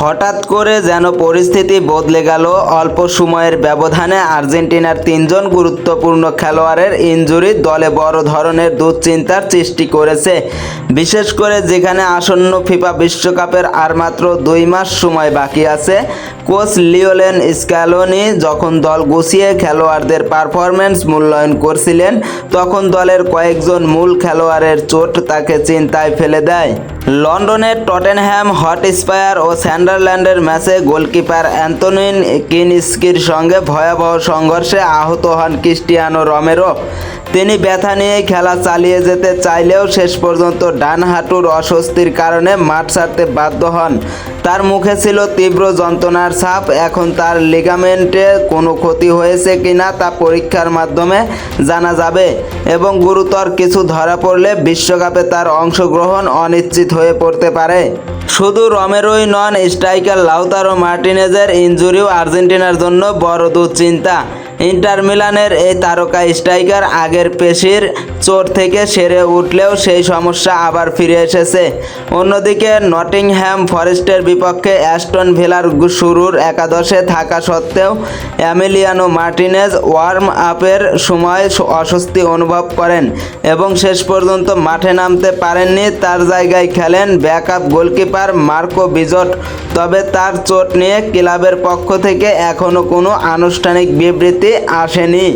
হঠাৎ করে যেন পরিস্থিতি বদলে গেল। অল্প সময়ের ব্যবধানে আর্জেন্টিনার তিনজন গুরুত্বপূর্ণ খেলোয়াড়ের ইনজুরি দলে বড় ধরনের দুশ্চিন্তার সৃষ্টি করেছে। বিশেষ করে যেখানে আসন্ন ফিফা বিশ্বকাপের আর মাত্র 2 মাস সময় বাকি আছে। কোচ লিওনেল স্ক্যালোনি যখন দল গুছিয়ে খেলোয়াড়দের পারফরম্যান্স মূল্যায়ন করছিলেন, তখন দলের কয়েকজন মূল খেলোয়াড়ের চোট তাকে চিন্তায় ফেলে দেয়। লন্ডনের টটেনহ্যাম হটস্পার ও সান্ডারল্যান্ডের ম্যাচে গোলকিপার অ্যান্তোনিন কিনস্কির সঙ্গে ভয়াবহ সংঘর্ষে আহত হন ক্রিস্টিয়ানো রোমেরো। তিনি ব্যথা নিয়ে খেলা চালিয়ে যেতে চাইলেও শেষ পর্যন্ত ডান হাঁটুর অস্বস্তির কারণে মাঠ ছাড়তে বাধ্য হন। তার মুখে ছিল তীব্র যন্ত্রণার ছাপ। এখন তার লিগামেন্টে কোনো ক্ষতি হয়েছে কিনা তা পরীক্ষার মাধ্যমে জানা যাবে এবং গুরুতর কিছু ধরা পড়লে বিশ্বকাপে তার অংশগ্রহণ অনিশ্চিত হয়ে পড়তে পারে। শুধু রোমেরোই নন, স্ট্রাইকার লাউতারো মার্টিনেজের ইনজুরিও আর্জেন্টিনার জন্য বড় দুশ্চিন্তা। ইন্টার মিলানের এই তারকা স্ট্রাইকার আগের পেশির চোট থেকে সেরে উঠলেও সেই সমস্যা আবার ফিরে এসেছে। অন্যদিকে নটিংহ্যাম ফরেস্টের বিপক্ষে অ্যাস্টন ভিলার শুরুর একাদশে থাকা সত্ত্বেও এমিলিয়ানো মার্টিনেজ ওয়ার্ম আপের সময় অস্বস্তি অনুভব করেন এবং শেষ পর্যন্ত মাঠে নামতে পারেননি। তার জায়গায় খেলেন ব্যাকআপ গোলকিপার মার্কো বিজট। তবে তার চোট নিয়ে ক্লাবের পক্ষ থেকে এখনও কোনো আনুষ্ঠানিক বিবৃতি আসেনি।